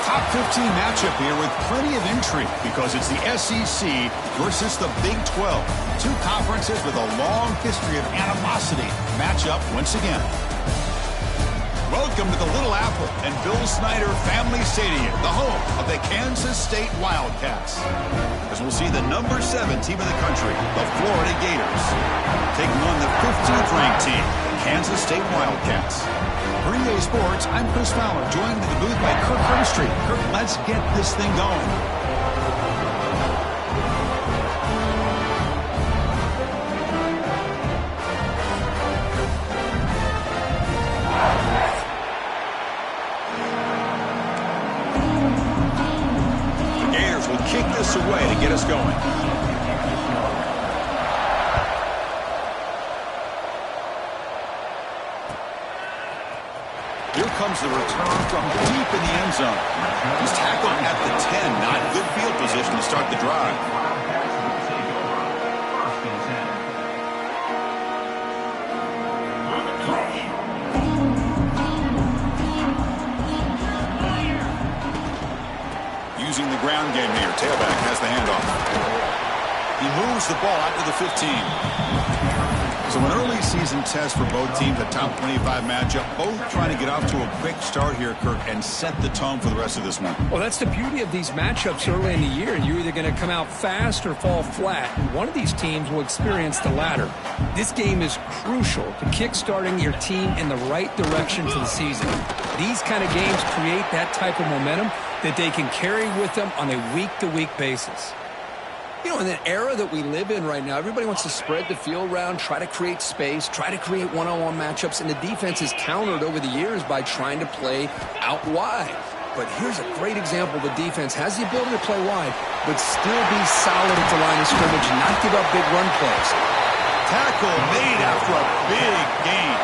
Top 15 matchup here with plenty of intrigue because it's the SEC versus the Big 12. Two conferences with a long history of animosity match up once again. Welcome to the Little Apple and Bill Snyder Family Stadium, the home of the Kansas State Wildcats. As we'll see the number 7 team in the country, the Florida Gators, taking on the 15th ranked team, the Kansas State Wildcats. For EA Sports, I'm Chris Fowler, joined in the booth by Kirk Hermstreet. Kirk, let's get this thing going. The Gators will kick this away to get us going. Comes the return from deep in the end zone. He's tackled at the 10. Not good field position to start the drive. Using the ground game here. Tailback has the handoff. He moves the ball out to the 15. So an early season test for both teams, a top 25 matchup, both trying to get off to a quick start here, Kirk, and set the tone for the rest of this one. Well, that's the beauty of these matchups early in the year. You're either going to come out fast or fall flat. And one of these teams will experience the latter. This game is crucial to kick-starting your team in the right direction for the season. These kind of games create that type of momentum that they can carry with them on a week-to-week basis. You know, in the era that we live in right now, everybody wants to spread the field around, try to create space, try to create one-on-one matchups, and the defense is countered over the years by trying to play out wide. But here's a great example. The defense has the ability to play wide, but still be solid at the line of scrimmage and not give up big run plays. Tackle made after a big gain.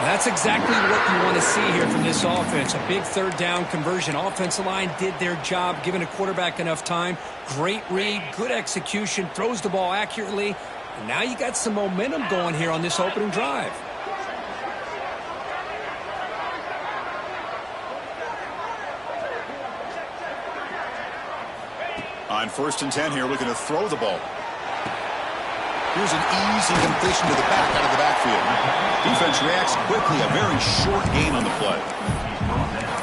That's exactly what you want to see here from this offense. A big third down conversion. Offensive line did their job, giving a quarterback enough time. Great read, good execution, throws the ball accurately. And now you got some momentum going here on this opening drive. On 1st and 10 here, looking to throw the ball. Here's an easy completion to the back out of the backfield. Defense reacts quickly. A very short gain on the play.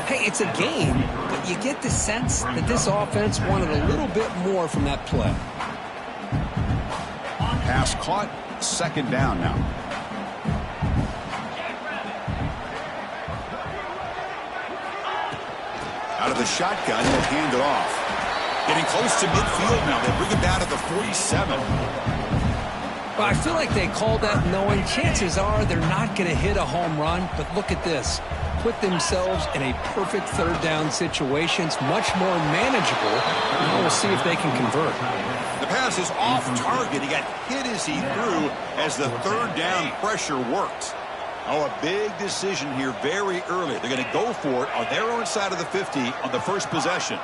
Hey, it's a game, but you get the sense that this offense wanted a little bit more from that play. Pass caught. 2nd down now. Out of the shotgun, he'll hand it off. Getting close to midfield now. They bring him down at the 47. Well, I feel like they called that knowing chances are they're not going to hit a home run, but look at this. Put themselves in a perfect 3rd down situation. It's much more manageable. Now we'll see if they can convert. The pass is off target. He got hit as he threw as the 3rd down pressure worked. Oh, a big decision here very early. They're going to go for it on their own side of the 50 on the first possession.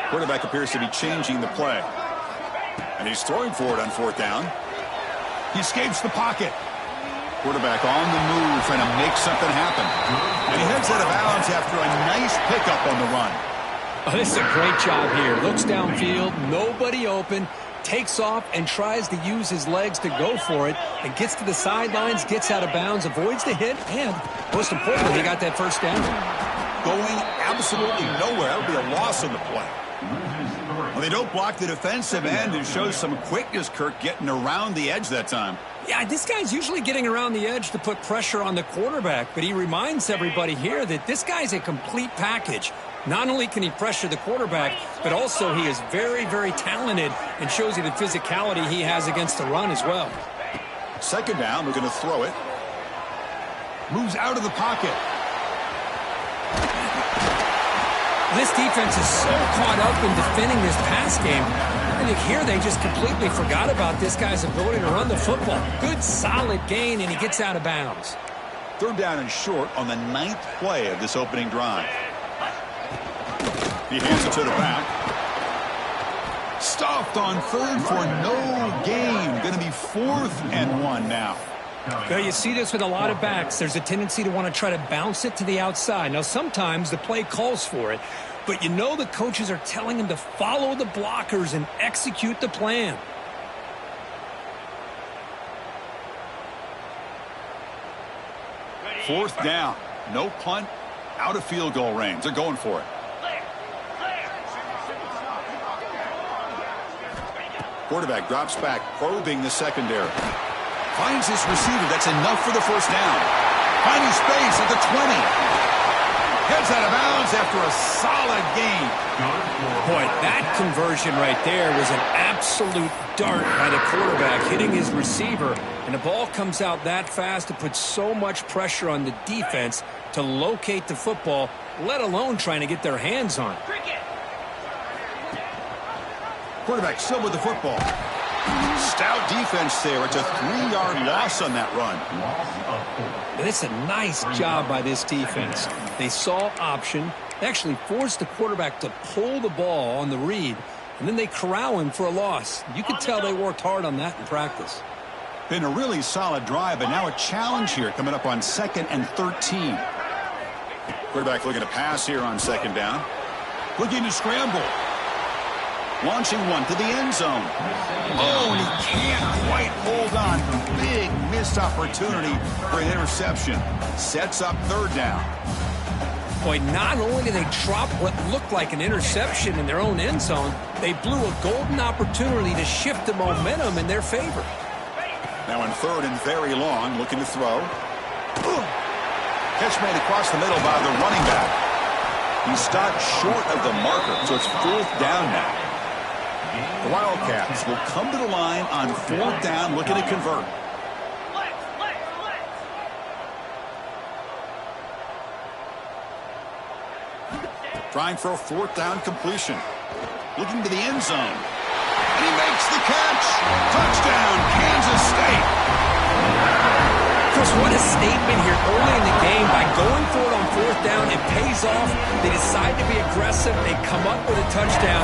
Quarterback appears to be changing the play. And he's throwing for it on 4th down. He escapes the pocket. Quarterback on the move, trying to make something happen. And he heads out of bounds after a nice pickup on the run. Oh, this is a great job here. Looks downfield, nobody open, takes off and tries to use his legs to go for it, and gets to the sidelines, gets out of bounds, avoids the hit, and most importantly, he got that 1st down. Going absolutely nowhere. That would be a loss on the play. Well, they don't block the defensive end and shows some quickness, Kirk, getting around the edge that time. Yeah, this guy's usually getting around the edge to put pressure on the quarterback, but he reminds everybody here that this guy's a complete package. Not only can he pressure the quarterback, but also he is very, very talented and shows you the physicality he has against the run as well. 2nd down, we're going to throw it. Moves out of the pocket. This defense is so caught up in defending this pass game. I think here they just completely forgot about this guy's ability to run the football. Good, solid gain, and he gets out of bounds. 3rd down and short on the 9th play of this opening drive. He hands it to the back. Stuffed on 3rd for no gain. Going to be 4th and 1 now. Well, you see this with a lot of backs. There's a tendency to want to try to bounce it to the outside. Now, sometimes the play calls for it, but you know the coaches are telling him to follow the blockers and execute the plan. Fourth down. No punt. Out of field goal range. They're going for it. Quarterback drops back, probing the secondary. Finds his receiver. That's enough for the first down. Finding space at the 20. Heads out of bounds after a solid gain. Boy, that conversion right there was an absolute dart by the quarterback, hitting his receiver. And the ball comes out that fast. It puts so much pressure on the defense to locate the football, let alone trying to get their hands on it. Quarterback still with the football. Stout defense there. It's a 3-yard loss on that run. And it's a nice job by this defense. They saw option. They actually forced the quarterback to pull the ball on the read, and then they corral him for a loss. You could tell they worked hard on that in practice. Been a really solid drive, but now a challenge here coming up on 2nd and 13. Quarterback looking to pass here on 2nd down. Looking to scramble. Launching one to the end zone. Oh, and he can't quite hold on. Big missed opportunity for an interception. Sets up 3rd down. Boy, not only did they drop what looked like an interception in their own end zone, they blew a golden opportunity to shift the momentum in their favor. Now in 3rd and very long, looking to throw. Catch made across the middle by the running back. He stopped short of the marker, so it's 4th down now. The Wildcats will come to the line on 4th down, looking to convert. Trying for a 4th down completion. Looking to the end zone. And he makes the catch. Touchdown, Kansas State. Chris, what a statement here early in the game. By going for it on 4th down, it pays off. They decide to be aggressive. They come up with a touchdown.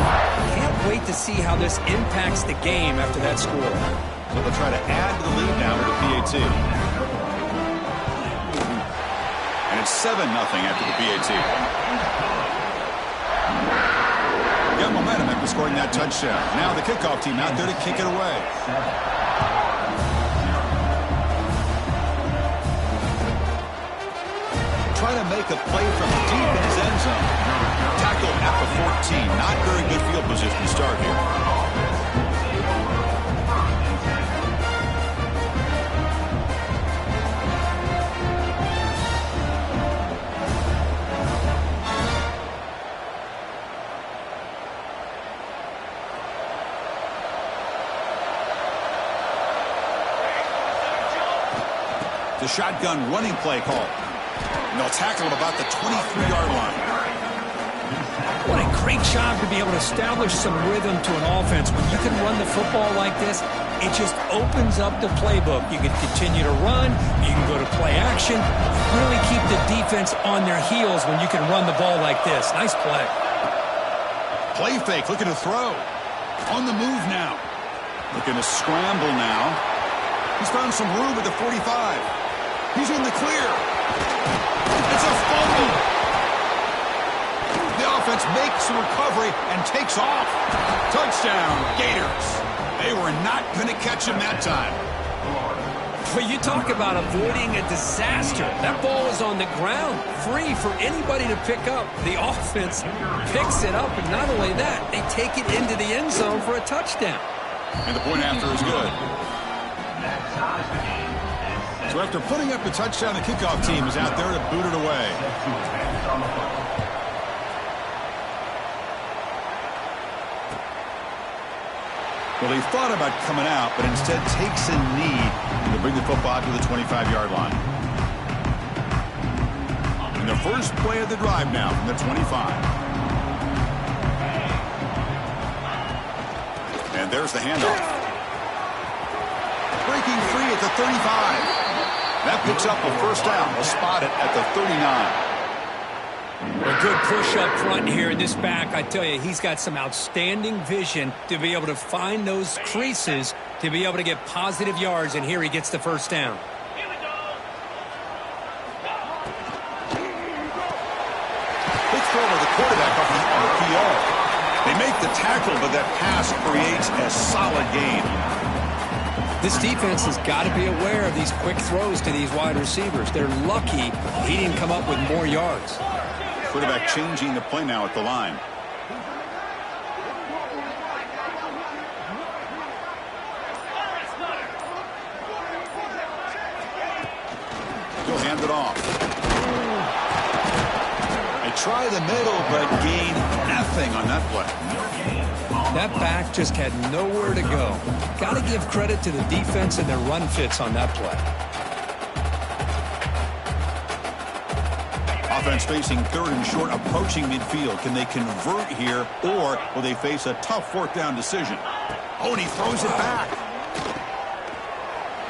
Can't wait to see how this impacts the game after that score. So they'll try to add to the lead now with the PAT. And it's 7-0 after the PAT. Got momentum after scoring that touchdown. Now the kickoff team out there to kick it away. Trying to make a play from deep in his end zone. Tackle at the 14. Not very good field position to start here. The shotgun running play call. And they'll tackle him about the 23-yard line. What a great job to be able to establish some rhythm to an offense. When you can run the football like this, it just opens up the playbook. You can continue to run. You can go to play action. Really keep the defense on their heels when you can run the ball like this. Nice play. Play fake, looking to throw. On the move now. Looking to scramble now. He's found some room at the 45. He's in the clear. It's a fumble. The offense makes the recovery and takes off. Touchdown, Gators. They were not going to catch him that time. But you talk about avoiding a disaster. That ball is on the ground, free for anybody to pick up. The offense picks it up, and not only that, they take it into the end zone for a touchdown. And the point after is good. So after putting up the touchdown, the kickoff team is out there to boot it away. Well, he thought about coming out, but instead takes a knee to bring the football to the 25-yard line. And the first play of the drive now from the 25. And there's the handoff. Breaking free at the 35. That picks up a first down. We'll spot it at the 39. A good push up front here in this back. I tell you, he's got some outstanding vision to be able to find those creases to be able to get positive yards, and here he gets the first down. of the RPO. They make the tackle, but that pass creates a solid gain. This defense has got to be aware of these quick throws to these wide receivers. They're lucky he didn't come up with more yards. Quarterback changing the play now at the line. He'll hand it off. They try the middle, but gain nothing on that play. That back just had nowhere to go. Got to give credit to the defense and their run fits on that play. Offense facing third and short, approaching midfield. Can they convert here, or will they face a tough fourth down decision? Oh, and he throws it back.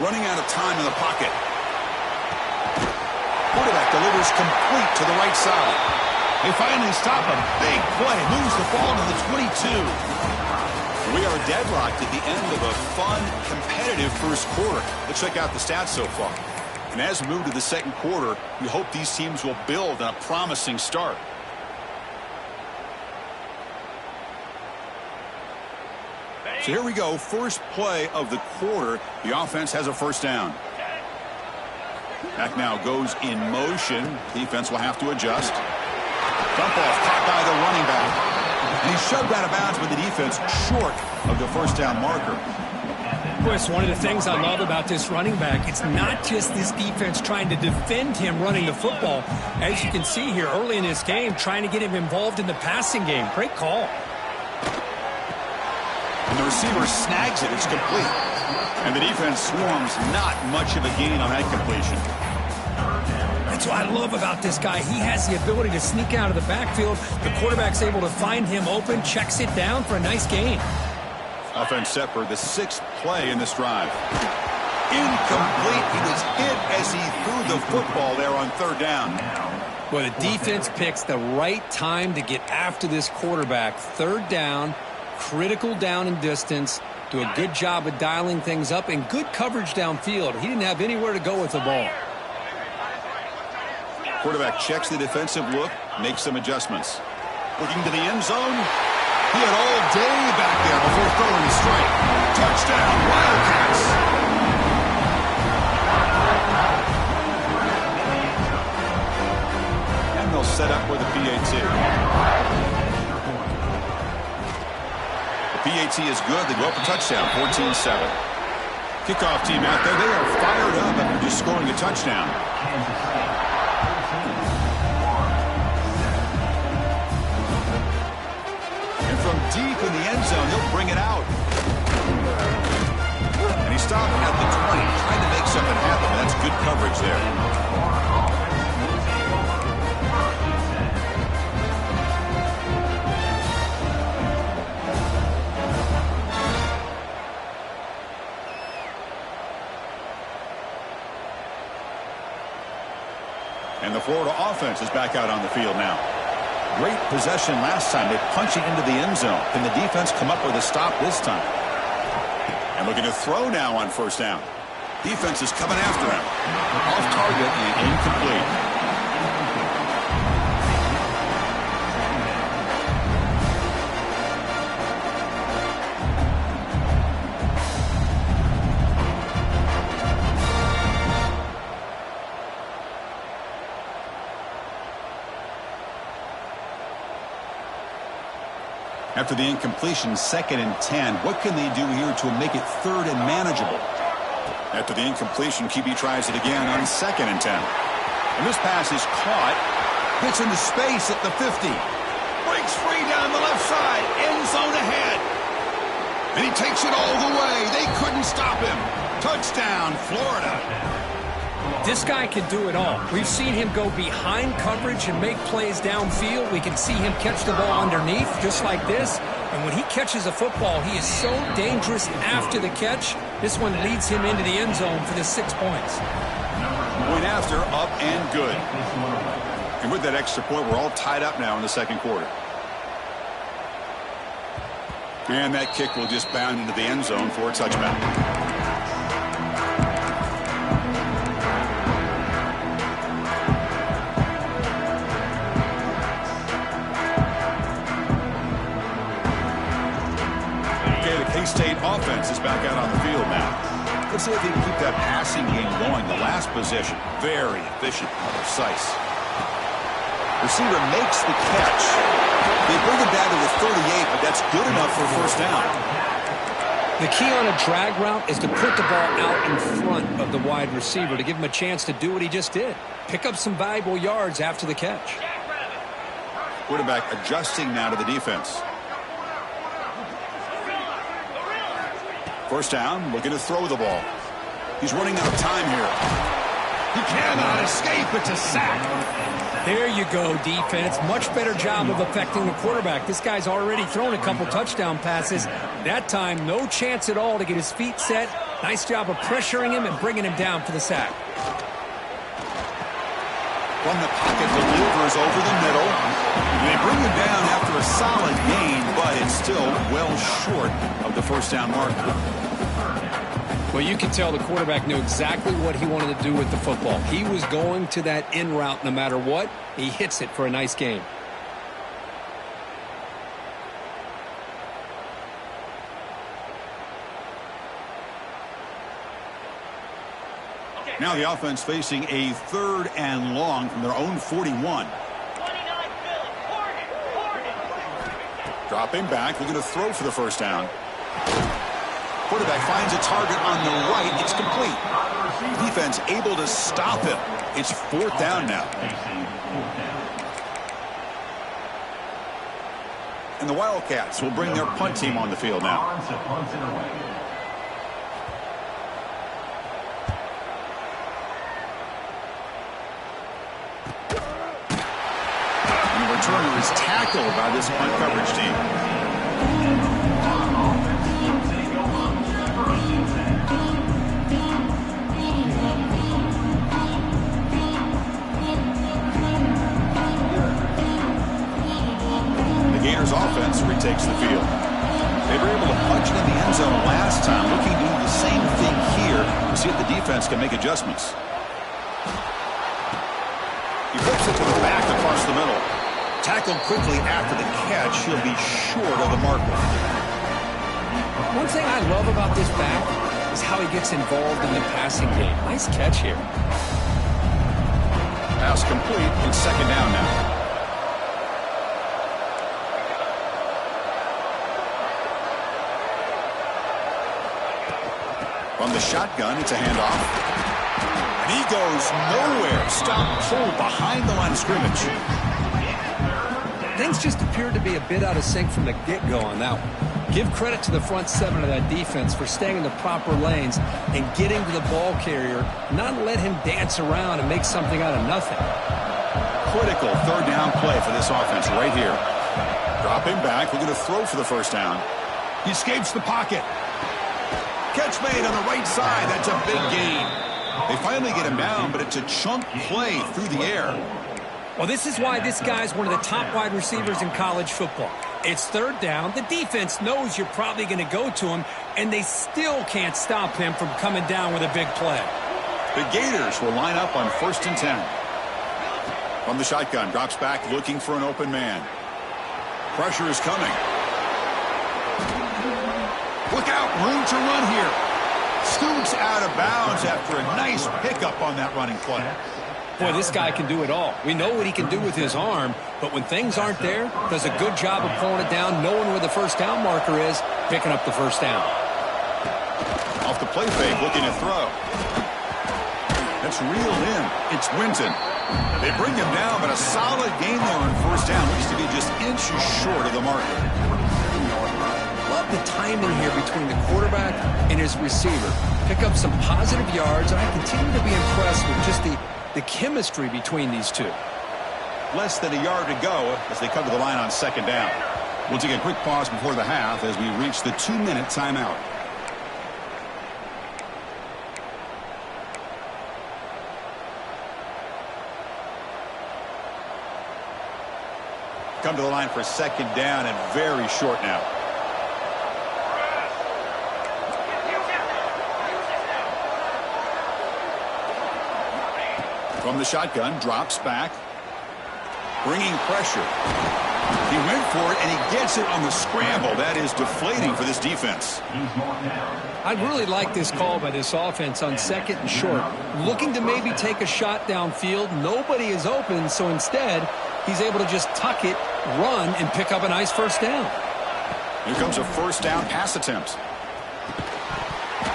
Running out of time in the pocket. Quarterback delivers complete to the right side. They finally stop him. Big play. Moves the ball to the 22. We are deadlocked at the end of a fun, competitive first quarter. Let's check out the stats so far. And as we move to the second quarter, we hope these teams will build on a promising start. So here we go. First play of the quarter. The offense has a first down. Back now goes in motion. Defense will have to adjust. Dump off caught by the running back. And he's shoved out of bounds with the defense short of the first down marker. Chris, one of the things I love about this running back, it's not just this defense trying to defend him running the football. As you can see here early in this game, trying to get him involved in the passing game. Great call. And the receiver snags it. It's complete. And the defense swarms not much of a gain on that completion. That's what I love about this guy. He has the ability to sneak out of the backfield. The quarterback's able to find him open, checks it down for a nice gain. Offense set for the sixth play in this drive. Incomplete. He was hit as he threw the football there on third down. Well, the defense picks the right time to get after this quarterback. Third down, critical down and distance. Do a good job of dialing things up and good coverage downfield. He didn't have anywhere to go with the ball. Quarterback checks the defensive look, makes some adjustments. Looking to the end zone. He had all day back there before throwing the strike. Touchdown, Wildcats. And they'll set up with a PAT. The PAT is good. They go up a touchdown, 14-7. Kickoff team out there. They are fired up after just scoring a touchdown. From deep in the end zone, he'll bring it out. And he stopped at the 20, trying to make something happen. That's good coverage there. And the Florida offense is back out on the field now. Great possession last time. They punch it into the end zone. Can the defense come up with a stop this time? And looking to throw now on first down. Defense is coming after him. Off target and incomplete. After the incompletion, 2nd and 10. What can they do here to make it 3rd and manageable? After the incompletion, QB tries it again on 2nd and 10. And this pass is caught. Gets into space at the 50. Breaks free down the left side. End zone ahead. And he takes it all the way. They couldn't stop him. Touchdown, Florida. This guy can do it all. We've seen him go behind coverage and make plays downfield. We can see him catch the ball underneath, just like this. And when he catches a football, he is so dangerous after the catch. This one leads him into the end zone for the 6 points. Point after, up and good. And with that extra point, we're all tied up now in the second quarter. And that kick will just bound into the end zone for a touchback. back out on the field now. Let's see if he can keep that passing game going. The last possession, very efficient and precise. Receiver makes the catch. They bring it down to the 38, but that's good enough for a first down. The key on a drag route is to put the ball out in front of the wide receiver to give him a chance to do what he just did. Pick up some valuable yards after the catch. Quarterback adjusting now to the defense. First down, looking to throw the ball. He's running out of time here. He cannot escape. It's a sack. There you go, defense. Much better job of affecting the quarterback. This guy's already thrown a couple touchdown passes. That time, no chance at all to get his feet set. Nice job of pressuring him and bringing him down for the sack. From the pocket, delivers over the middle. They bring him down after a solid gain, but it's still well short of the first down marker. Well, you can tell the quarterback knew exactly what he wanted to do with the football. He was going to that in route no matter what. He hits it for a nice gain. Now the offense facing a 3rd and long from their own 41. Dropping back, looking to throw for the first down. Quarterback finds a target on the right. It's complete. Defense able to stop him. It's 4th down now. And the Wildcats will bring their punt team on the field now. And the returner is tackled by this punt coverage team. Gators offense retakes the field. They were able to punch it in the end zone last time, looking to do the same thing here to see if the defense can make adjustments. He flips it to the back across the middle. Tackled quickly after the catch. He'll be short of the marker. One thing I love about this back is how he gets involved in the passing game. Nice catch here. Pass complete. It's 2nd down now. From the shotgun, it's a handoff. And he goes nowhere. Stop, pull behind the line of scrimmage. Things just appeared to be a bit out of sync from the get-go on that one. Give credit to the front 7 of that defense for staying in the proper lanes and getting to the ball carrier, not let him dance around and make something out of nothing. Critical 3rd down play for this offense right here. Dropping back, looking to throw for the first down. He escapes the pocket. Catch made on the right side. That's a big gain. They finally get him down, but it's a chunk play through the air. Well, this is why this guy's one of the top wide receivers in college football. It's 3rd down. The defense knows you're probably going to go to him, and they still can't stop him from coming down with a big play. The Gators will line up on 1st and 10. From the shotgun, drops back looking for an open man. Pressure is coming. Look out, room to run here. Scoots out of bounds after a nice pickup on that running play. Boy, this guy can do it all. We know what he can do with his arm, but when things aren't there, does a good job of pulling it down, knowing where the first down marker is, picking up the first down. Off the play fake, looking to throw. That's reeled in. It's Winton. They bring him down, but a solid gain there on first down. Looks to be just inches short of the marker. Love the timing here between the quarterback and his receiver. Pick up some positive yards, and I continue to be impressed with just the chemistry between these two. Less than a yard to go as they come to the line on 2nd down. We'll take a quick pause before the half as we reach the 2-minute timeout. Come to the line for 2nd down and very short now. From the shotgun, drops back. Bringing pressure. He went for it, and he gets it on the scramble. That is deflating for this defense. I really like this call by this offense on 2nd and short. Looking to maybe take a shot downfield. Nobody is open, so instead, he's able to just tuck it, run, and pick up a nice first down. Here comes a first down pass attempt.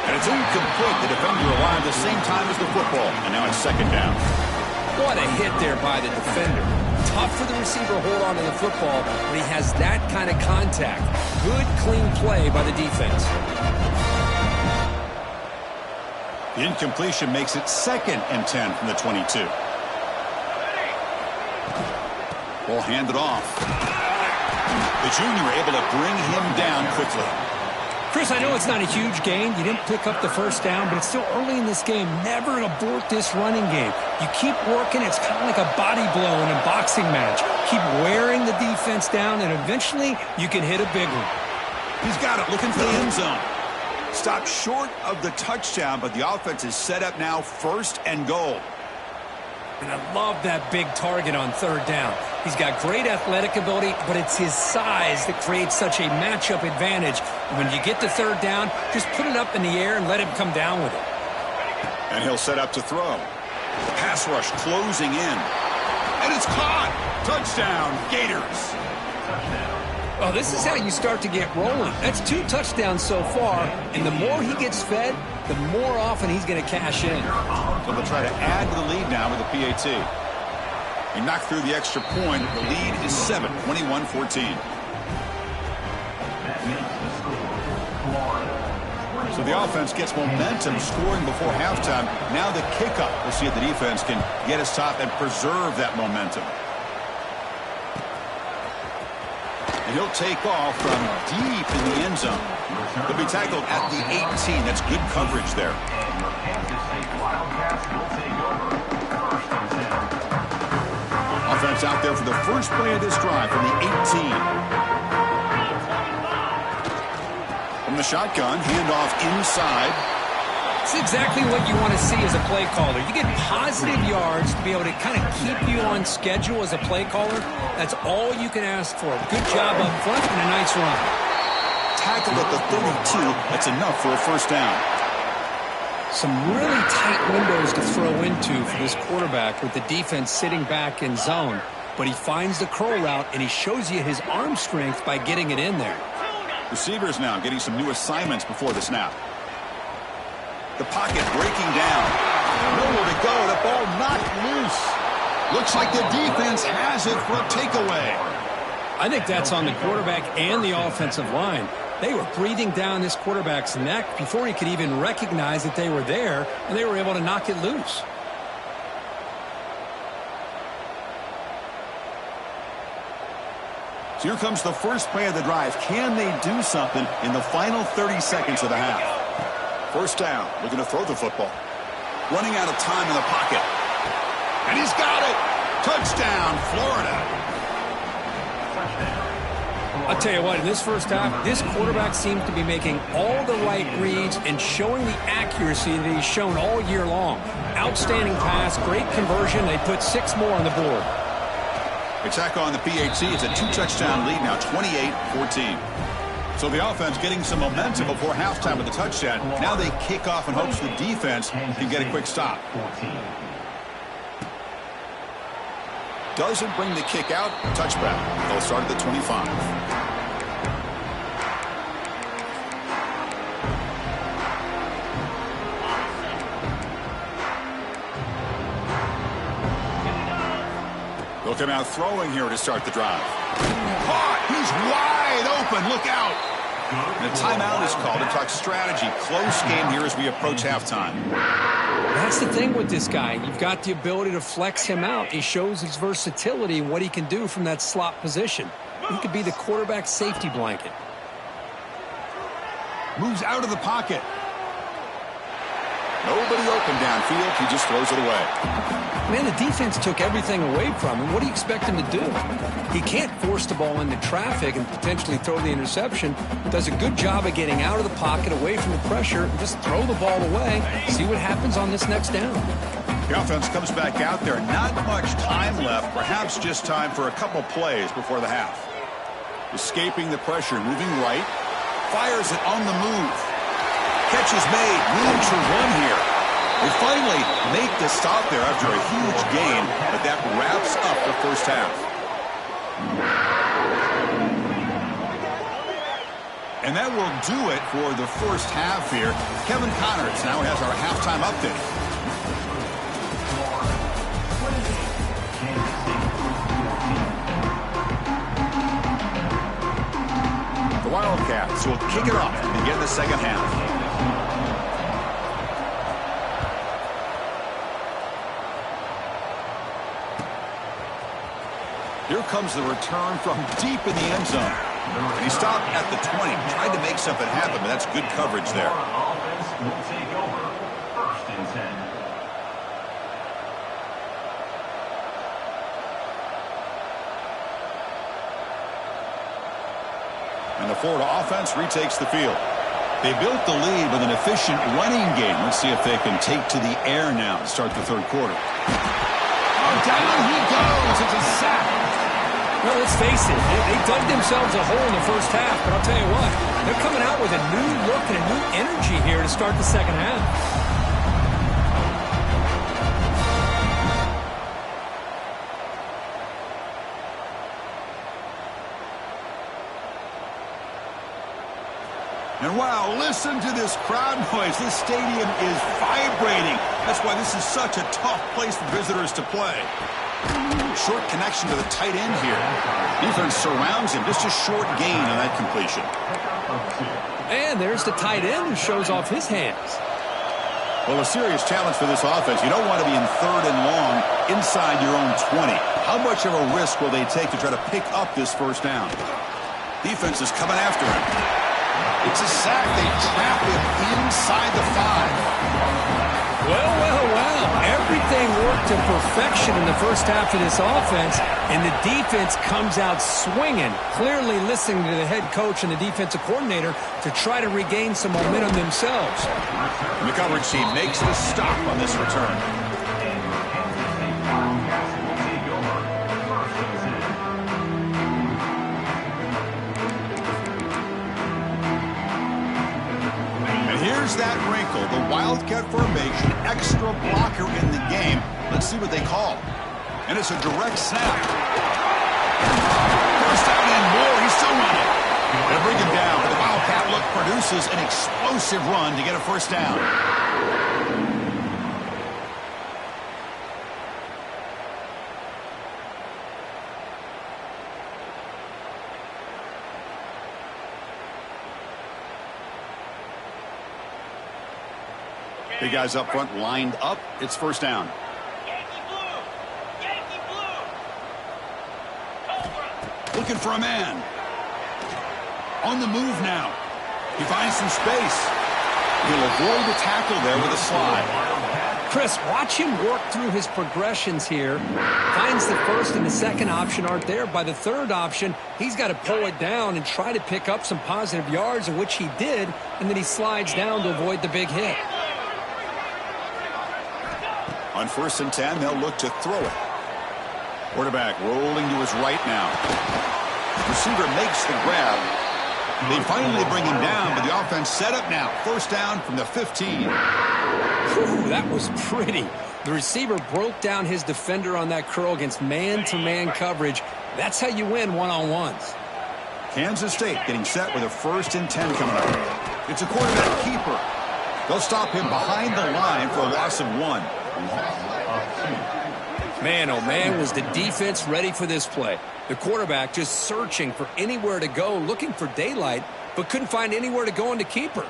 And it's incomplete. The defender arrived at the same time as the football. And now it's 2nd down. What a hit there by the defender. Tough for the receiver to hold on to the football when he has that kind of contact. Good, clean play by the defense. The incompletion makes it 2nd and 10 from the 22. Ball handed off. The junior able to bring him down quickly. Chris, I know it's not a huge gain. You didn't pick up the first down, but it's still early in this game. Never abort this running game. You keep working. It's kind of like a body blow in a boxing match. Keep wearing the defense down, and eventually you can hit a big one. He's got it, looking for the end zone. Stopped short of the touchdown, but the offense is set up now 1st and goal. And I love that big target on 3rd down. He's got great athletic ability, but it's his size that creates such a matchup advantage. When you get to 3rd down, just put it up in the air and let him come down with it. And he'll set up to throw. Pass rush closing in. And it's caught. Touchdown, Gators. Oh, this is how you start to get rolling. That's 2 touchdowns so far, and the more he gets fed, the more often he's going to cash in. So they'll try to add to the lead now with the PAT. He knocked through the extra point. The lead is 7, 21-14. So the offense gets momentum scoring before halftime. Now the kickoff. We'll see if the defense can get us top and preserve that momentum. And he'll take off from deep in the end zone. He'll be tackled at the 18. That's good coverage there. Offense out there for the first play of this drive from the 18. From the shotgun, handoff inside. It's exactly what you want to see as a play caller. You get positive yards to be able to kind of keep you on schedule as a play caller. That's all you can ask for. Good job up front and a nice run. Tackled at the 32. That's enough for a first down. Some really tight windows to throw into for this quarterback with the defense sitting back in zone. But he finds the curl route, and he shows you his arm strength by getting it in there. Receivers now getting some new assignments before the snap. The pocket breaking down. Nowhere to go. The ball knocked loose. Looks like the defense has it for a takeaway. I think that's on the quarterback and the offensive line. They were breathing down this quarterback's neck before he could even recognize that they were there, and they were able to knock it loose. So here comes the first play of the drive. Can they do something in the final 30 seconds of the half? First down, looking to throw the football. Running out of time in the pocket. And he's got it. Touchdown, Florida. I'll tell you what, in this first half, this quarterback seems to be making all the right reads and showing the accuracy that he's shown all year long. Outstanding pass, great conversion. They put 6 more on the board. Attack on the PAT. It's a 2-touchdown lead now, 28-14. So the offense getting some momentum before halftime with a touchdown. Now they kick off in hopes the defense can get a quick stop. Doesn't bring the kick out. Touchback. They'll start at the 25. They'll come out throwing here to start the drive. Caught! He's wide open. Look out! And a timeout is called to talk strategy. Close game here as we approach halftime. That's the thing with this guy. You've got the ability to flex him out. He shows his versatility and what he can do from that slot position. He could be the quarterback safety blanket. Moves out of the pocket. Nobody open downfield. He just throws it away. Man, the defense took everything away from him. What do you expect him to do? He can't force the ball into traffic and potentially throw the interception. Does a good job of getting out of the pocket, away from the pressure, and just throw the ball away. See what happens on this next down. The offense comes back out there. Not much time left. Perhaps just time for a couple plays before the half. Escaping the pressure, moving right. Fires it on the move. Catch is made. Room to run here. They finally make the stop there after a huge gain, but that wraps up the first half. And that will do it for the first half here. Kevin Connors now has our halftime update. The Wildcats will kick it off and begin the second half. Here comes the return from deep in the end zone. He stopped at the 20, tried to make something happen, but that's good coverage there. Offense will take over. First and 10. And the Florida offense retakes the field. They built the lead with an efficient running game. Let's see if they can take to the air now to start the third quarter. Oh, down he goes. It's a sack. Well, let's face it. They dug themselves a hole in the first half, but I'll tell you what. They're coming out with a new look and a new energy here to start the second half. And wow, listen to this crowd noise. This stadium is vibrating. That's why this is such a tough place for visitors to play. Short connection to the tight end here. Defense surrounds him. Just a short gain on that completion. And there's the tight end who shows off his hands. Well, a serious challenge for this offense. You don't want to be in third and long inside your own 20. How much of a risk will they take to try to pick up this first down? Defense is coming after him. It's a sack. They trap him inside the 5. Well. Everything worked to perfection in the first half of this offense, and the defense comes out swinging, clearly listening to the head coach and the defensive coordinator to try to regain some momentum themselves. And the coverage team makes the stop on this return. Here's that wrinkle, the Wildcat formation, extra blocker in the game. Let's see what they call. And it's a direct snap. First down and more. He's still running. They'll bring him down. The Wildcat look produces an explosive run to get a first down. Big guys up front lined up. It's first down. Yankee blue. Yankee blue. Cobra. Looking for a man. On the move now. He finds some space. He'll avoid the tackle there with a slide. Chris, watch him work through his progressions here. Finds the first and the second option aren't there. By the third option, he's got to pull it down and try to pick up some positive yards, in which he did, and then he slides down to avoid the big hit. On first and 10, they'll look to throw it. Quarterback rolling to his right now. Receiver makes the grab. They finally bring him down, but the offense set up now. First down from the 15. Whew, that was pretty. The receiver broke down his defender on that curl against man-to-man coverage. That's how you win one-on-ones. Kansas State getting set with a first and 10 coming up. It's a quarterback keeper. They'll stop him behind the line for a loss of 1. Man, oh man, was the defense ready for this play. The quarterback just searching for anywhere to go, looking for daylight, but couldn't find anywhere to go into keeper.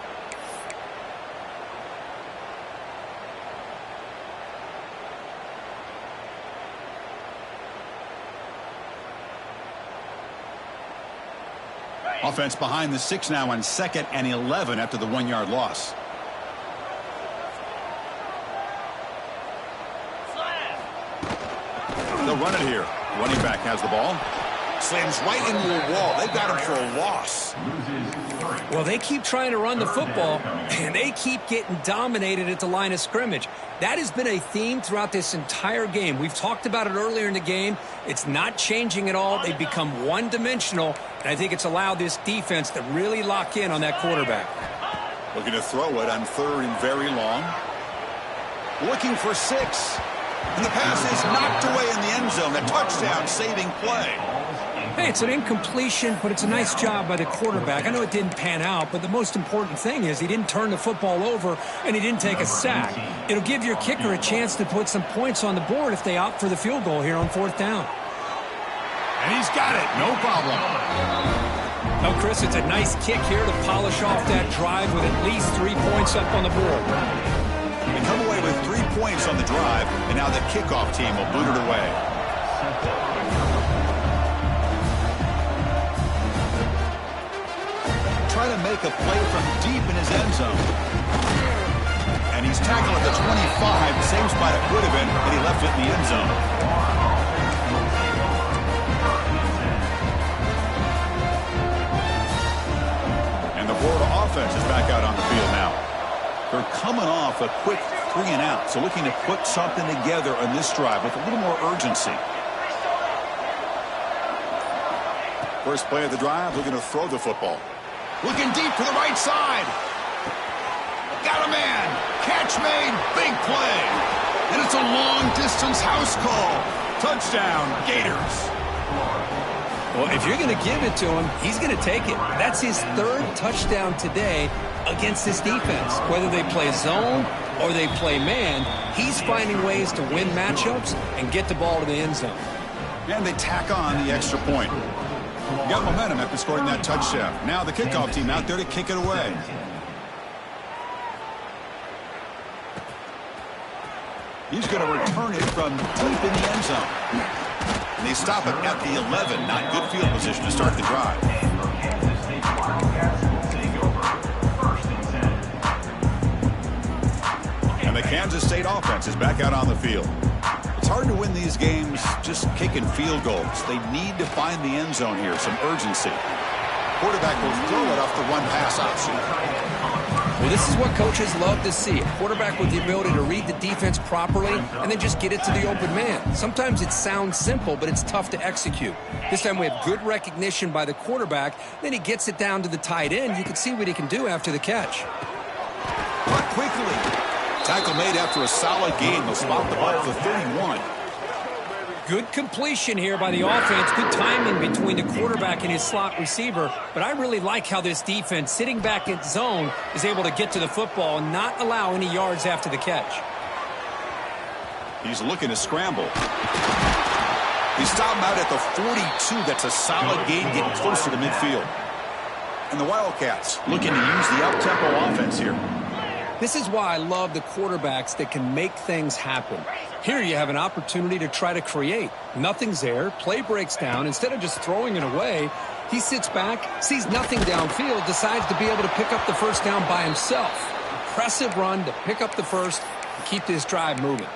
Offense behind the 6 now on 2nd and 11 after the 1-yard loss. They'll run it here. Running back has the ball. Slams right into a wall. They got him for a loss. Well, they keep trying to run the football, and they keep getting dominated at the line of scrimmage. That has been a theme throughout this entire game. We've talked about it earlier in the game. It's not changing at all. They've become one-dimensional, and I think it's allowed this defense to really lock in on that quarterback. Looking to throw it on 3rd and very long. Looking for 6. And the pass is knocked away in the end zone. A touchdown saving play. Hey, it's an incompletion, but it's a nice job by the quarterback. I know it didn't pan out, but the most important thing is he didn't turn the football over and he didn't take a sack. It'll give your kicker a chance to put some points on the board if they opt for the field goal here on 4th down. And he's got it. No problem. Oh, Chris, it's a nice kick here to polish off that drive with at least 3 points up on the board. They come away with 3 points on the drive, and now the kickoff team will boot it away. Trying to make a play from deep in his end zone. And he's tackled at the 25, same spot it would have been, and he left it in the end zone. And the Florida offense is back out on the field now. They're coming off a quick 3 and out, so looking to put something together on this drive with a little more urgency. First play of the drive, looking to throw the football. Looking deep to the right side. Got a man. Catch made. Big play. And it's a long-distance house call. Touchdown, Gators. Well, if you're going to give it to him, he's going to take it. That's his 3rd touchdown today against this defense. Whether they play zone or they play man, he's finding ways to win matchups and get the ball to the end zone. And they tack on the extra point. Got momentum after scoring that touchdown. Now the kickoff team out there to kick it away. He's going to return it from deep in the end zone. And they stop him at the 11. Not good field position to start the drive. And the Kansas State offense is back out on the field. It's hard to win these games just kicking field goals. They need to find the end zone here, some urgency. Quarterback will throw it off the run-pass option. Well, this is what coaches love to see. A quarterback with the ability to read the defense properly and then just get it to the open man. Sometimes it sounds simple, but it's tough to execute. This time we have good recognition by the quarterback. Then he gets it down to the tight end. You can see what he can do after the catch. But quickly. Tackle made after a solid game. They'll spot the ball at the 31. Good completion here by the offense. Good timing between the quarterback and his slot receiver. But I really like how this defense, sitting back in zone, is able to get to the football and not allow any yards after the catch. He's looking to scramble. He stopped him out at the 42. That's a solid gain, getting closer to midfield. And the Wildcats looking to use the up-tempo offense here. This is why I love the quarterbacks that can make things happen. Here you have an opportunity to try to create. Nothing's there. Play breaks down. Instead of just throwing it away, he sits back, sees nothing downfield, decides to be able to pick up the first down by himself. Impressive run to pick up the first and keep this drive moving.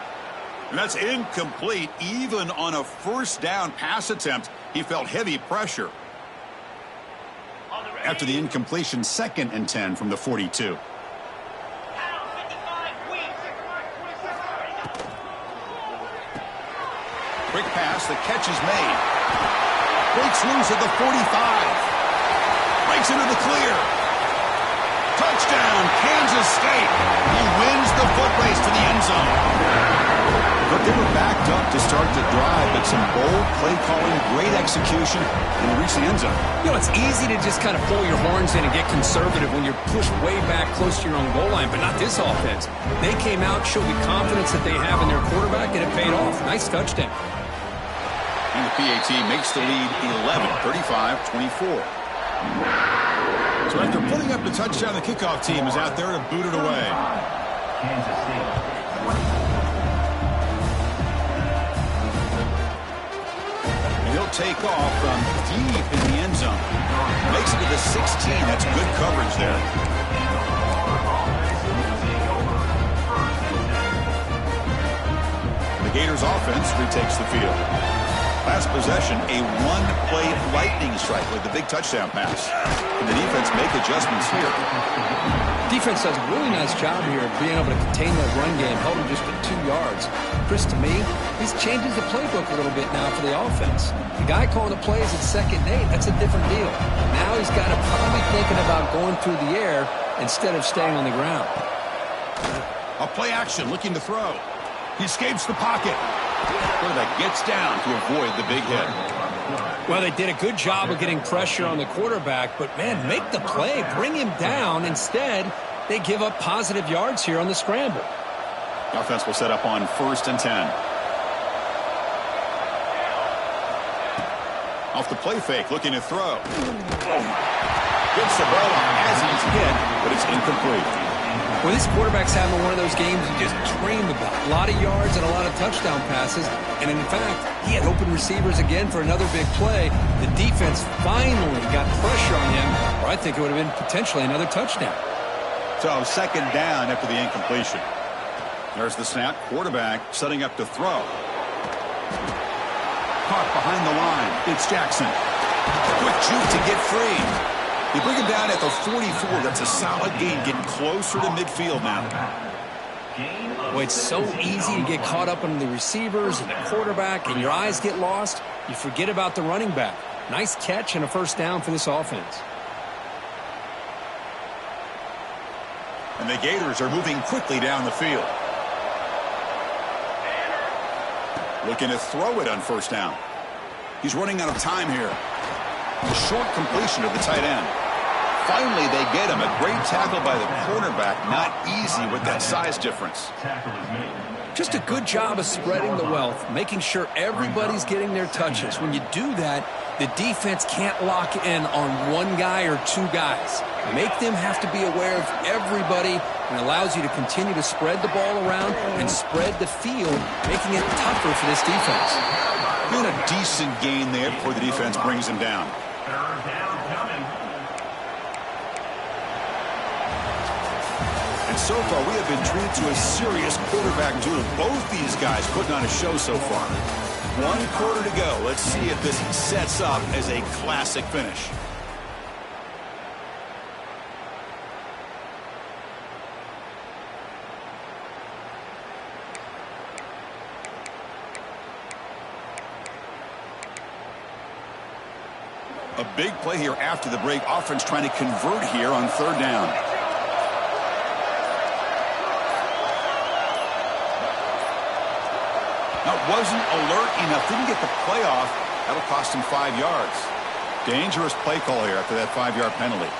And that's incomplete. Even on a first down pass attempt, he felt heavy pressure. After the incompletion, 2nd and 10 from the 42. Quick pass, the catch is made. Breaks loose at the 45. Breaks into the clear. Touchdown, Kansas State. He wins the foot race to the end zone. But they were backed up to start the drive, but some bold play calling, great execution, and they reached the end zone. You know, it's easy to just kind of pull your horns in and get conservative when you're pushed way back close to your own goal line, but not this offense. They came out, showed the confidence that they have in their quarterback, and it paid off. Nice touchdown. And the PAT makes the lead 11, 35-24. So after putting up the touchdown, the kickoff team is out there to boot it away. Kansas State. And he'll take off from deep in the end zone. Makes it to the 16. That's good coverage there. The Gators offense retakes the field. Last possession, a one-play lightning strike with the big touchdown pass. And the defense make adjustments here. Defense does a really nice job here of being able to contain that run game, held him just at 2 yards. Chris, to me, he's changes the playbook a little bit now for the offense. The guy calling the plays at 2nd and 8, that's a different deal. Now he's got to probably thinking about going through the air instead of staying on the ground. A play action, looking to throw. He escapes the pocket. Quarterback gets down to avoid the big hit. Well, they did a good job of getting pressure on the quarterback, but, man, make the play. Bring him down. Instead, they give up positive yards here on the scramble. The offense will set up on 1st and 10. Off the play fake, looking to throw. Gets the ball as he's hit, but it's incomplete. Well, this quarterback's having one of those games you just dream about. A lot of yards and a lot of touchdown passes. And, in fact, he had open receivers again for another big play. The defense finally got pressure on him, or I think it would have been potentially another touchdown. So, 2nd down after the incompletion. There's the snap. Quarterback setting up to throw. Caught behind the line. It's Jackson. Quick juke to get free. You bring him down at the 44. That's a solid gain, getting closer to midfield now. Well, it's so easy to get caught up on the receivers and the quarterback, and your eyes get lost. You forget about the running back. Nice catch and a 1st down for this offense. And the Gators are moving quickly down the field. Looking to throw it on 1st down. He's running out of time here. A short completion of the tight end. Finally, they get him. A great tackle by the cornerback. Not easy with that size difference. Just a good job of spreading the wealth, making sure everybody's getting their touches. When you do that, the defense can't lock in on one guy or 2 guys. Make them have to be aware of everybody, and allows you to continue to spread the ball around and spread the field, making it tougher for this defense. Doing a decent gain there before the defense brings him down. And so far, we have been treated to a serious quarterback duel. Both these guys putting on a show so far. 1 quarter to go. Let's see if this sets up as a classic finish. A big play here after the break. Offense trying to convert here on 3rd down. Now, wasn't alert enough. Didn't get the play off. That'll cost him 5 yards. Dangerous play call here after that 5-yard penalty.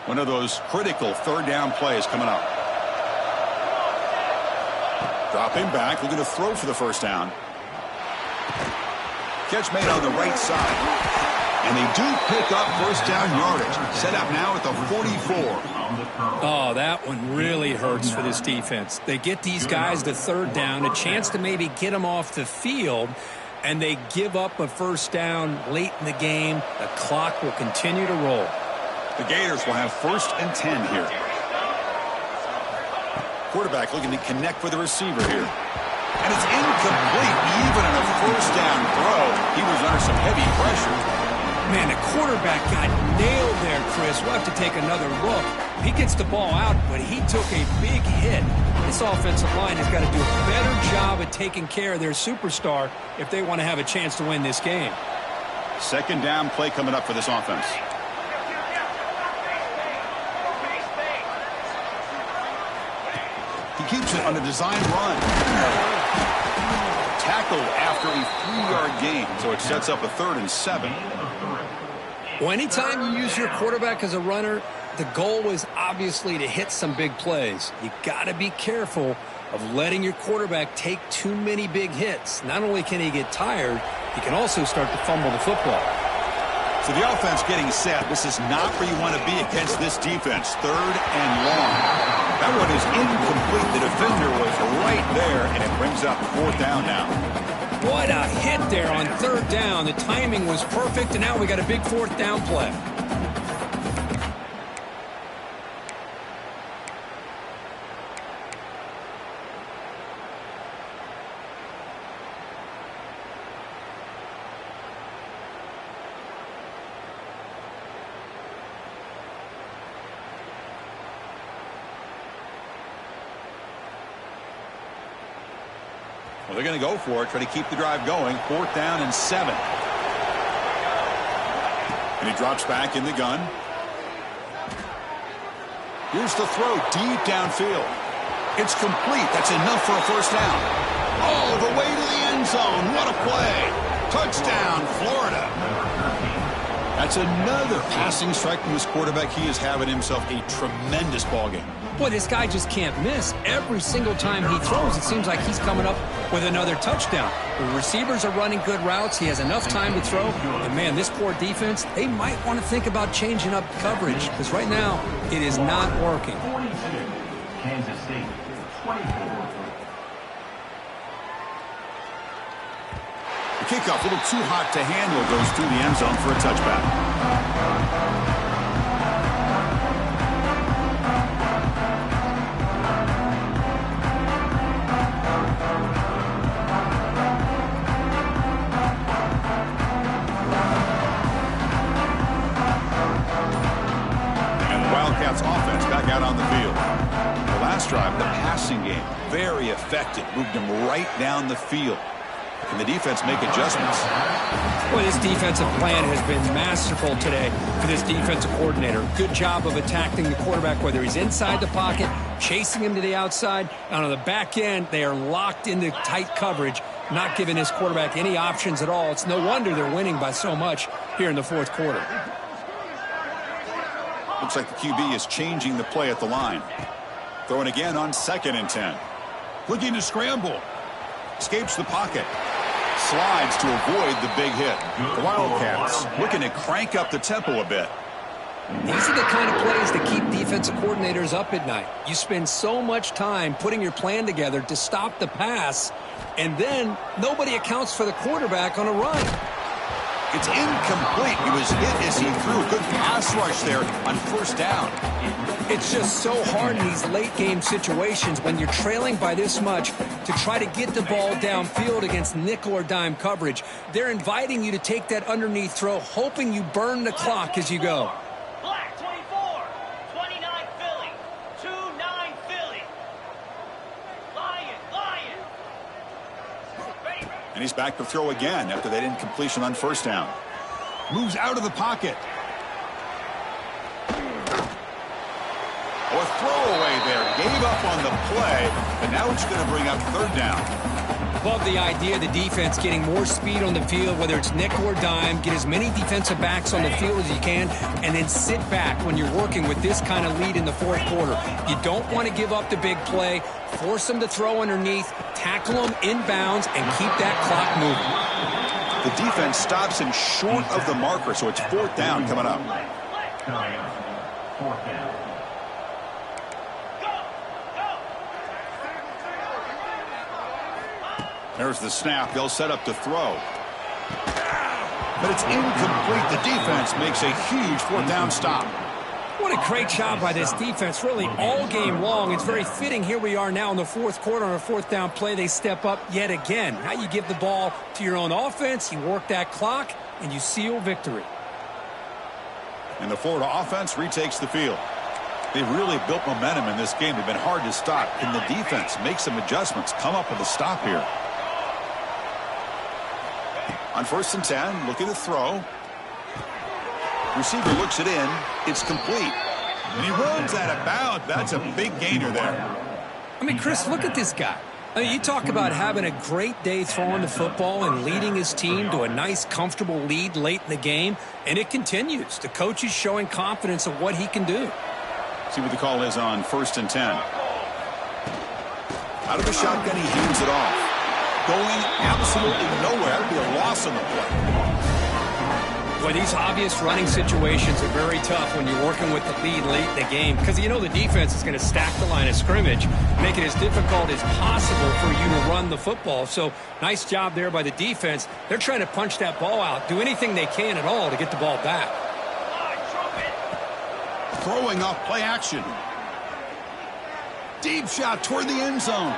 One of those critical 3rd down plays coming up. Dropping back, looking to throw for the 1st down. Catch made on the right side. And they do pick up 1st down yardage. Set up now at the 44. Oh, that one really hurts for this defense. They get these guys to 3rd down, a chance to maybe get them off the field, and they give up a 1st down late in the game. The clock will continue to roll. The Gators will have 1st and 10 here. Quarterback looking to connect with the receiver here. And it's incomplete. Even on a 1st down throw, he was under some heavy pressure. Man, the quarterback got nailed there, Chris. We'll have to take another look. He gets the ball out, but he took a big hit. This offensive line has got to do a better job at taking care of their superstar if they want to have a chance to win this game. 2nd down play coming up for this offense. He keeps it on a design run. Tackled after a 3-yard gain, so it sets up a 3rd and 7. Well, anytime you use your quarterback as a runner, the goal is obviously to hit some big plays. You got to be careful of letting your quarterback take too many big hits. Not only can he get tired, he can also start to fumble the football. So the offense getting set. This is not where you want to be against this defense. 3rd and long. That one is incomplete. The defender was right there, and it Brings up 4th down now. What a hit there on 3rd down. The timing was perfect, and now we got a big 4th down play. Well, they're going to go for it, try to keep the drive going. 4th down and 7. And he drops back in the gun. Here's the throw deep downfield. It's complete. That's enough for a 1st down. All the way to the end zone. What a play. Touchdown, Florida. That's another passing strike from his quarterback. He is having himself a tremendous ball game. Boy, this guy just can't miss. Every single time he throws, it seems like he's coming up with another touchdown. The receivers are running good routes. He has enough time to throw. And, man, this poor defense, they might want to think about changing up coverage because right now it is not working. 42, Kansas State, 24. The kickoff, a little too hot to handle, goes through the end zone for a touchback. Offense back out on the field. The last drive, the passing game, very effective. Moved him right down the field. Can the defense make adjustments? Well, this defensive plan has been masterful today for this defensive coordinator. Good job of attacking the quarterback, whether he's inside the pocket, chasing him to the outside. And on the back end, they are locked into tight coverage, not giving his quarterback any options at all. It's no wonder they're winning by so much here in the 4th quarter. Looks like the QB is changing the play at the line. Throwing again on 2nd and 10. Looking to scramble. Escapes the pocket. Slides to avoid the big hit. The Wildcats looking to crank up the tempo a bit. These are the kind of plays that keep defensive coordinators up at night. You spend so much time putting your plan together to stop the pass, and then nobody accounts for the quarterback on a run. It's incomplete. He was hit as he threw. Good pass rush there on 1st down. It's just so hard in these late-game situations when you're trailing by this much to try to get the ball downfield against nickel or dime coverage. They're inviting you to take that underneath throw, hoping you burn the clock as you go. Black 24, 29 Philly, 2-9 Philly. Lion. Ready. And he's back to throw again after that incompletion on 1st down. Moves out of the pocket. Oh, a throwaway there. Gave up on the play, but now it's going to bring up 3rd down. Love the idea of the defense getting more speed on the field, whether it's nickel or dime. Get as many defensive backs on the field as you can, and then sit back when you're working with this kind of lead in the 4th quarter. You don't want to give up the big play. Force them to throw underneath, tackle them inbounds, and keep that clock moving. The defense stops him short of the marker, so it's 4th down coming up. 4th down. There's the snap. They'll set up to throw. But it's incomplete. The defense makes a huge 4th down stop. What a great job by this defense, really, all game long. It's very fitting. Here we are now in the 4th quarter on a 4th down play. They step up yet again. Now you give the ball to your own offense, you work that clock, and you seal victory. And the Florida offense retakes the field. They've really built momentum in this game. They've been hard to stop. Can the defense make some adjustments, come up with a stop here? On 1st and 10, looking to throw. Receiver looks it in. It's complete. And he runs out of bounds. That's a big gainer there. I mean, Chris, look at this guy. I mean, you talk about having a great day throwing the football and leading his team to a nice, comfortable lead late in the game, and it continues. The coach is showing confidence of what he can do. See what the call is on 1st and 10. Out of the shotgun, he hands it off. Going absolutely nowhere. That would be a loss on the play. Well, these obvious running situations are very tough when you're working with the lead late in the game because you know the defense is going to stack the line of scrimmage, make it as difficult as possible for you to run the football. So nice job there by the defense. They're trying to punch that ball out, do anything they can at all to get the ball back. Throwing off play action. Deep shot toward the end zone.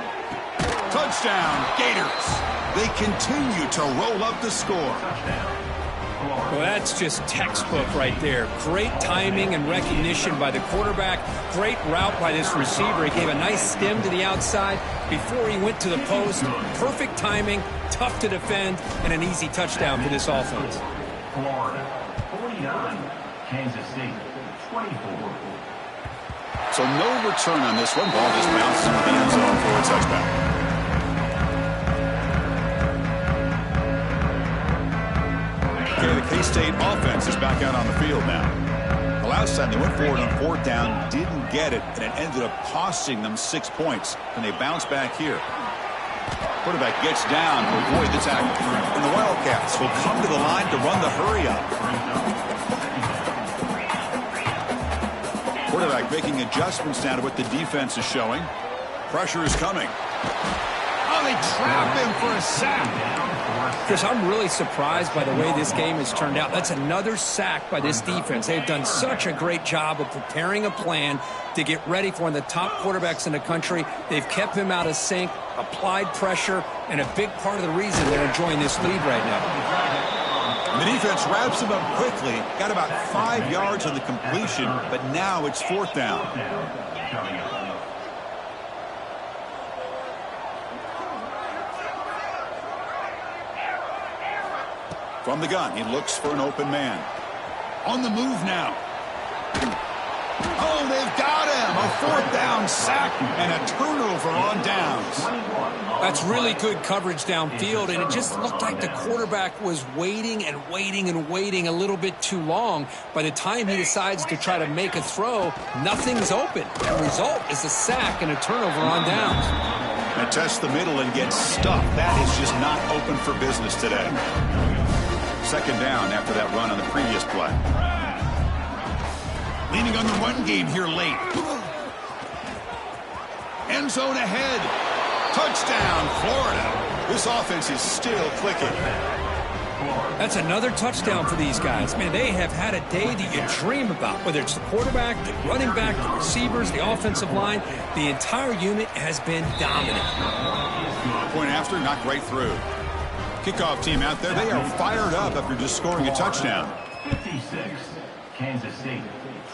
Touchdown, Gators. They continue to roll up the score. Well, that's just textbook right there. Great timing and recognition by the quarterback. Great route by this receiver. He gave a nice stem to the outside before he went to the post. Perfect timing, tough to defend, and an easy touchdown for this offense. Florida, 49. Kansas State, 24. So no return on this one. Ball just bounces into the end zone for a touchback. Okay, the K-State offense is back out on the field now. The last time they went forward on fourth down, didn't get it, and it ended up costing them 6 points. And they bounce back here. Quarterback gets down to avoid the tackle. And the Wildcats will come to the line to run the hurry-up. Quarterback making adjustments now to what the defense is showing. Pressure is coming. Oh, they trap him for a sack. Chris, I'm really surprised by the way this game has turned out. That's another sack by this defense. They've done such a great job of preparing a plan to get ready for one of the top quarterbacks in the country. They've kept him out of sync, applied pressure, and a big part of the reason they're enjoying this lead right now. The defense wraps him up quickly. Got about 5 yards on the completion, but now it's fourth down. From the gun, he looks for an open man. On the move now. Oh, they've got him. A fourth down sack and a turnover on downs. That's really good coverage downfield, and it just looked like the quarterback was waiting and waiting and waiting a little bit too long. By the time he decides to try to make a throw, nothing's open. The result is a sack and a turnover on downs. And test the middle and get stuffed. That is just not open for business today. Second down after that run on the previous play. Leaning on the run game here late. End zone ahead. Touchdown, Florida. This offense is still clicking. That's another touchdown for these guys. Man, they have had a day that you dream about, whether it's the quarterback, the running back, the receivers, the offensive line. The entire unit has been dominant. Point after, not right through. Kickoff team out there, they are fired up after just scoring a touchdown. 56, Kansas State,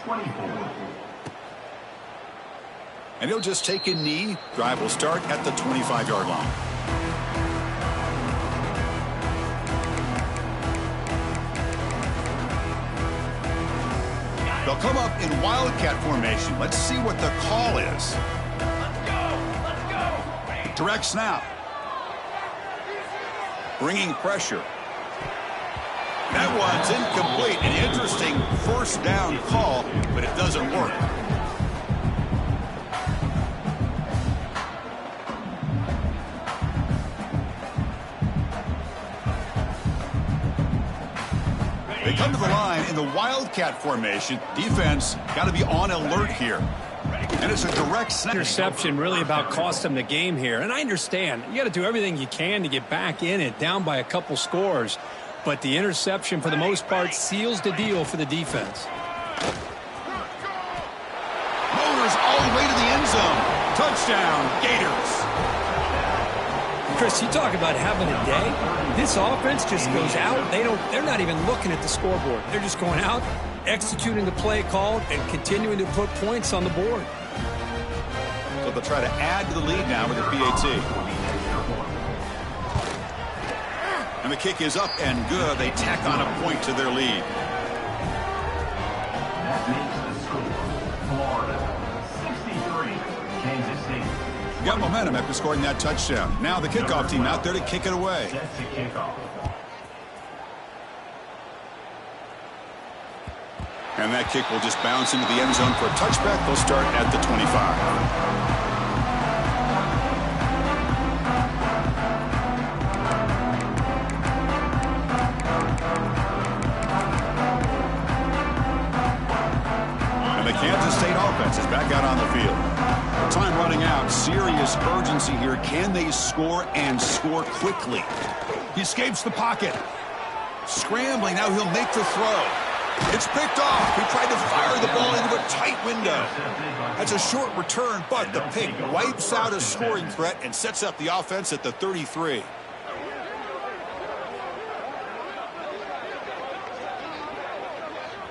24. And he'll just take a knee. Drive will start at the 25-yard line. They'll come up in Wildcat formation. Let's see what the call is. Let's go. Direct snap. Bringing pressure. That one's incomplete. An interesting first down call, but it doesn't work. They come to the line in the Wildcat formation. Defense got to be on alert here. And it's a direct snap. Interception really about cost them the game here. And I understand. You got to do everything you can to get back in it, down by a couple scores. But the interception, for the most part, seals the deal for the defense. Motors all the way to the end zone. Touchdown, Gators. Chris, you talk about having a day. This offense just goes out. They're not even looking at the scoreboard. They're just going out, executing the play called, and continuing to put points on the board. So they'll try to add to the lead now with the PAT. And the kick is up and good. They tack on a point to their lead. That makes the score, Florida, 63, Kansas State. Got momentum after scoring that touchdown. Now the kickoff team out there to kick it away. Set to kick off. And that kick will just bounce into the end zone for a touchback. They'll start at the 25. back out on the field. Time running out. Serious urgency here. Can they score and score quickly? He escapes the pocket. Scrambling. Now he'll make the throw. It's picked off. He tried to fire the ball into a tight window. That's a short return, but the pick wipes out a scoring threat and sets up the offense at the 33.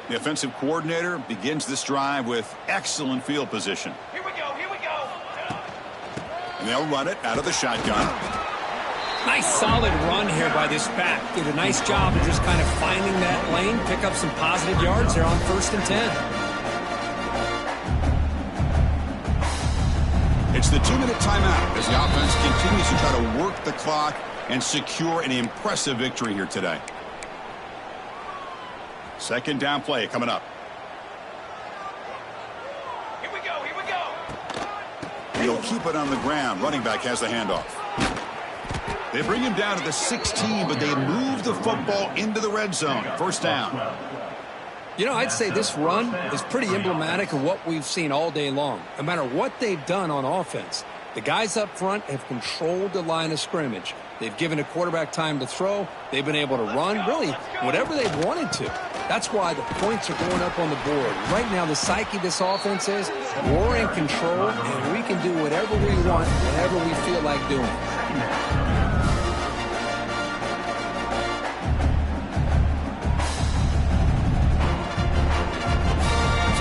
The offensive coordinator begins this drive with excellent field position. Here we go, here we go. And they'll run it out of the shotgun. Nice solid run here by this back. Did a nice job of just kind of finding that lane, pick up some positive yards there on 1st and 10. It's the 2-minute timeout as the offense continues to try to work the clock and secure an impressive victory here today. Second down play coming up. Here we go, here we go. He'll keep it on the ground. Running back has the handoff. They bring him down to the 16, but they move the football into the red zone. First down. You know, I'd say this run is pretty emblematic of what we've seen all day long. No matter what they've done on offense, the guys up front have controlled the line of scrimmage. They've given a quarterback time to throw. They've been able to run, really, whatever they've wanted to. That's why the points are going up on the board. Right now, the psyche of this offense is we're in control, and we can do whatever we want, whenever we feel like doing.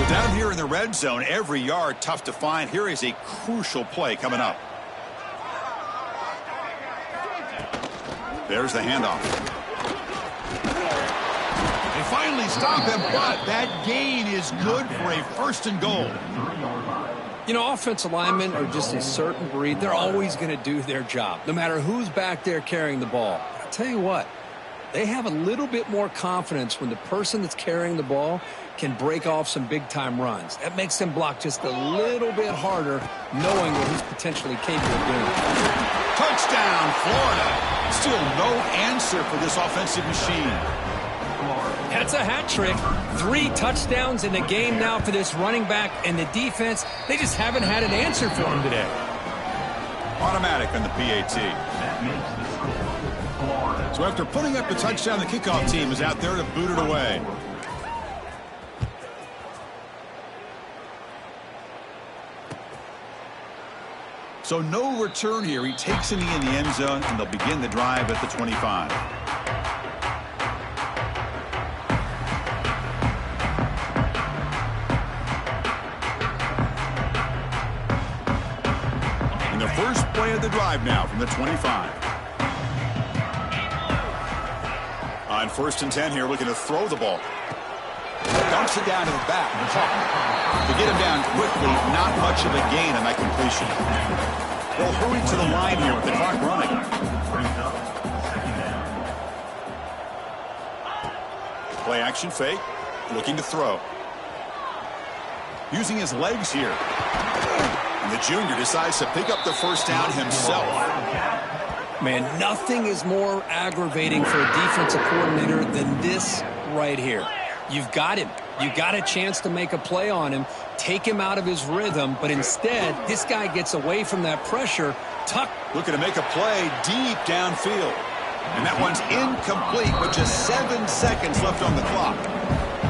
Down here in the red zone, every yard tough to find. Here is a crucial play coming up. There's the handoff. They finally stop him, but that gain is good for a 1st and goal. You know, offensive linemen are just a certain breed. They're always going to do their job, no matter who's back there carrying the ball. I'll tell you what, they have a little bit more confidence when the person that's carrying the ball can break off some big-time runs. That makes them block just a little bit harder, knowing what he's potentially capable of doing. Touchdown, Florida. Still no answer for this offensive machine. That's a hat trick. 3 touchdowns in the game now for this running back, and the defense, they just haven't had an answer for him today. Automatic on the PAT. So after putting up the touchdown, the kickoff team is out there to boot it away. So no return here. He takes a knee in the end zone, and they'll begin the drive at the 25. And the first play of the drive now from the 25. On 1st and 10 here, looking to throw the ball. Dumps it down to the back. To get him down quickly, not much of a gain on that completion. They'll hurry to the line here with the clock running. Play action fake, looking to throw. Using his legs here. And the junior decides to pick up the first down himself. Man, nothing is more aggravating for a defensive coordinator than this right here. You've got him. You got a chance to make a play on him, take him out of his rhythm, but instead, this guy gets away from that pressure. Looking to make a play deep downfield. And that one's incomplete with just 7 seconds left on the clock.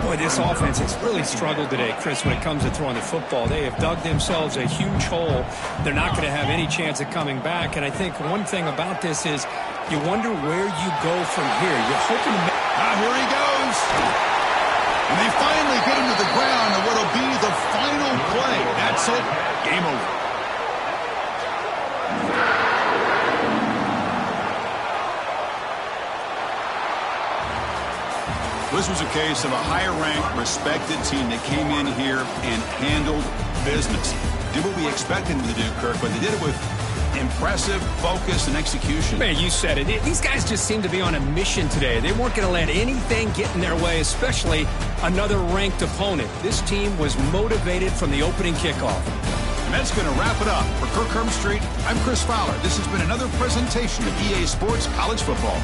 Boy, this offense has really struggled today, Chris, when it comes to throwing the football. They have dug themselves a huge hole. They're not going to have any chance of coming back. And I think one thing about this is you wonder where you go from here. You're hoping to... Here he goes. And they finally get him to the ground on what will be the final play. That's it. Game over. This was a case of a higher-ranked, respected team that came in here and handled business. Did what we expected them to do, Kirk, but they did it with impressive focus and execution. Man, you said it. These guys just seem to be on a mission today. They weren't going to let anything get in their way, especially another ranked opponent. This team was motivated from the opening kickoff. And that's going to wrap it up. For Kirk Street, I'm Chris Fowler. This has been another presentation of EA Sports College Football.